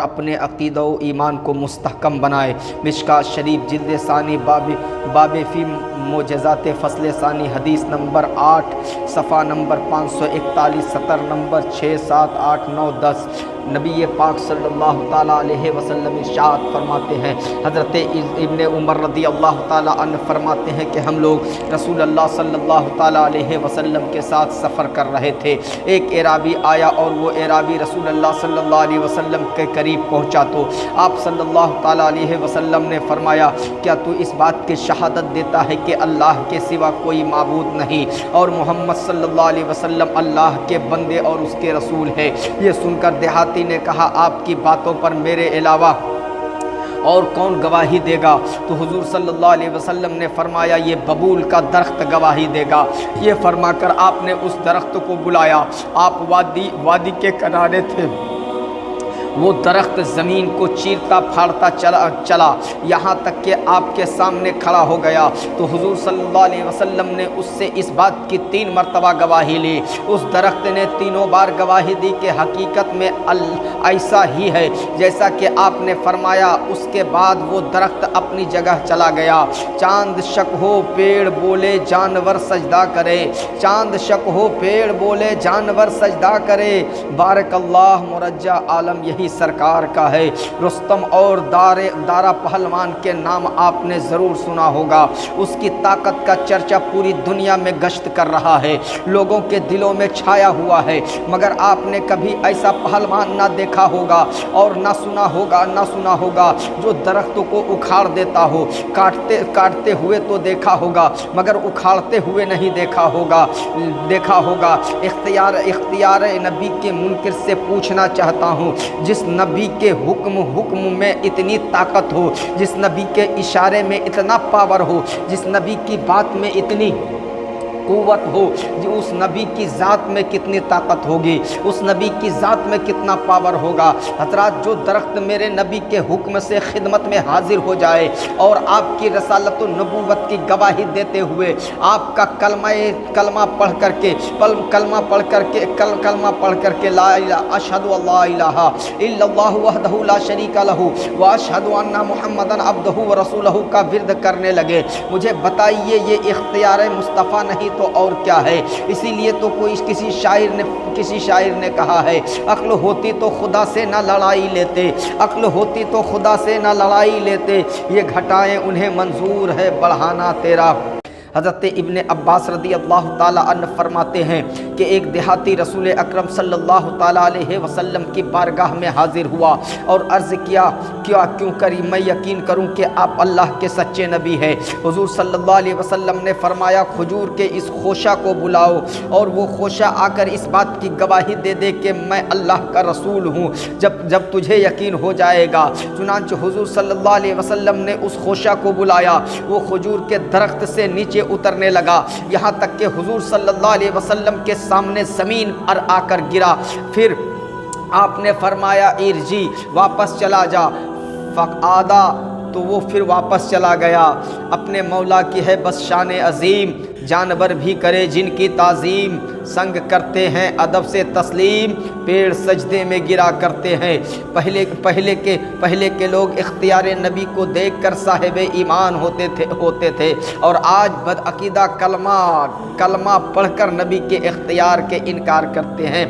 اپنے عقیدہ و ایمان کو مستحکم بنائے۔ مشکوٰۃ شریف جلد ثانی باب فی معجزات فصل ثانی حدیث نمبر 8 صفحہ نمبر 541 سطر نمبر 6 7 8 9 10۔ نبی پاک صلی اللہ تعالیٰ علیہ وسلم ارشاد فرماتے ہیں، حضرت ابن عمر رضی اللہ تعالیٰ عنہ فرماتے ہیں کہ ہم لوگ رسول اللہ صلی اللہ تعالیٰ علیہ وسلم کے ساتھ سفر کر رہے تھے۔ ایک اعرابی آیا اور وہ اعرابی رسول اللہ صلی اللہ علیہ وسلم کے قریب پہنچا تو آپ صلی اللہ تعالیٰ علیہ وسلم نے فرمایا، کیا تو اس بات کی شہادت دیتا ہے کہ اللہ کے سوا کوئی معبود نہیں اور محمد صلی اللہ علیہ وسلم اللہ کے بندے اور اس کے رسول ہے؟ یہ سن کر دیہاتی نے کہا، آپ کی باتوں پر میرے علاوہ اور کون گواہی دے گا؟ تو حضور صلی اللہ علیہ وسلم نے فرمایا، یہ ببول کا درخت گواہی دے گا۔ یہ فرما کر آپ نے اس درخت کو بلایا۔ آپ وادی کے کنارے تھے۔ وہ درخت زمین کو چیرتا پھاڑتا چلا یہاں تک کہ آپ کے سامنے کھڑا ہو گیا۔ تو حضور صلی اللہ علیہ وسلم نے اس سے اس بات کی 3 مرتبہ گواہی لی۔ اس درخت نے تینوں بار گواہی دی کہ حقیقت میں ایسا ہی ہے جیسا کہ آپ نے فرمایا۔ اس کے بعد وہ درخت اپنی جگہ چلا گیا۔ چاند شک ہو پیڑ بولے جانور سجدہ کرے، چاند شک ہو پیڑ بولے جانور سجدہ کرے، بارک اللہ مرجع عالم یہی سرکار کا ہے۔ رستم اور دارا پہلوان کے نام آپ نے ضرور سنا ہوگا۔ اس کی طاقت کا چرچا پوری دنیا میں گشت کر رہا ہے، لوگوں کے دلوں میں چھایا ہوا ہے، مگر آپ نے کبھی ایسا پہلوان نہ دیکھا ہوگا اور نہ سنا ہوگا جو درختوں کو اکھاڑ دیتا ہو۔ کاٹتے ہوئے تو دیکھا ہوگا مگر اکھاڑتے ہوئے نہیں دیکھا ہوگا۔ اختیار نبی کے منکر سے پوچھنا چاہتا ہوں، جس نبی کے حکم میں اتنی طاقت ہو، جس نبی کے اشارے میں اتنا پاور ہو، جس نبی کی بات میں اتنی قوت ہو، اس نبی کی ذات میں کتنی طاقت ہوگی، اس نبی کی ذات میں کتنا پاور ہوگا۔ حضرات، جو درخت میرے نبی کے حکم سے خدمت میں حاضر ہو جائے اور آپ کی رسالت و نبوت کی گواہی دیتے ہوئے آپ کا کلمہ پڑھ کر کے لا الہ اشہد اللہ الہ الا اللہ وحدہ لا شریک لہ واشہد ان محمدن عبدہ ورسولہ کا ورد کرنے لگے، مجھے بتائیے یہ اختیار مصطفیٰ نہیں تو اور کیا ہے؟ اسی لیے تو کسی شاعر نے کہا ہے، عقل ہوتی تو خدا سے نہ لڑائی لیتے، عقل ہوتی تو خدا سے نہ لڑائی لیتے، یہ گھٹائیں انہیں منظور ہے بڑھانا تیرا۔ حضرت ابن عباس رضی اللہ تعالیٰ عنہ فرماتے ہیں کہ ایک دیہاتی رسول اکرم صلی اللہ تعالیٰ علیہ وسلم کی بارگاہ میں حاضر ہوا اور عرض کیا کیوں کری میں یقین کروں کہ آپ اللہ کے سچے نبی ہیں؟ حضور صلی اللہ علیہ وسلم نے فرمایا، کھجور کے اس خوشہ کو بلاؤ اور وہ خوشہ آ کر اس بات کی گواہی دے دے کہ میں اللہ کا رسول ہوں، جب تجھے یقین ہو جائے گا۔ چنانچہ حضور صلی اللہ علیہ وسلم نے اس خوشہ کو بلایا، وہ کھجور کے درخت سے نیچے اترنے لگا، یہاں تک کہ حضور صلی اللہ علیہ وسلم کے سامنے زمین پر آ کر گرا۔ پھر آپ نے فرمایا، ارجی، واپس چلا جا۔ فقعدا، تو وہ پھر واپس چلا گیا۔ اپنے مولا کی ہے بس شان عظیم، جانور بھی کرے جن کی تعظیم، سنگ کرتے ہیں ادب سے تسلیم، پیڑ سجدے میں گرا کرتے ہیں۔ پہلے کے لوگ اختیار نبی کو دیکھ کر صاحب ایمان ہوتے تھے اور آج بدعقیدہ کلمہ پڑھ کر نبی کے اختیار کے انکار کرتے ہیں۔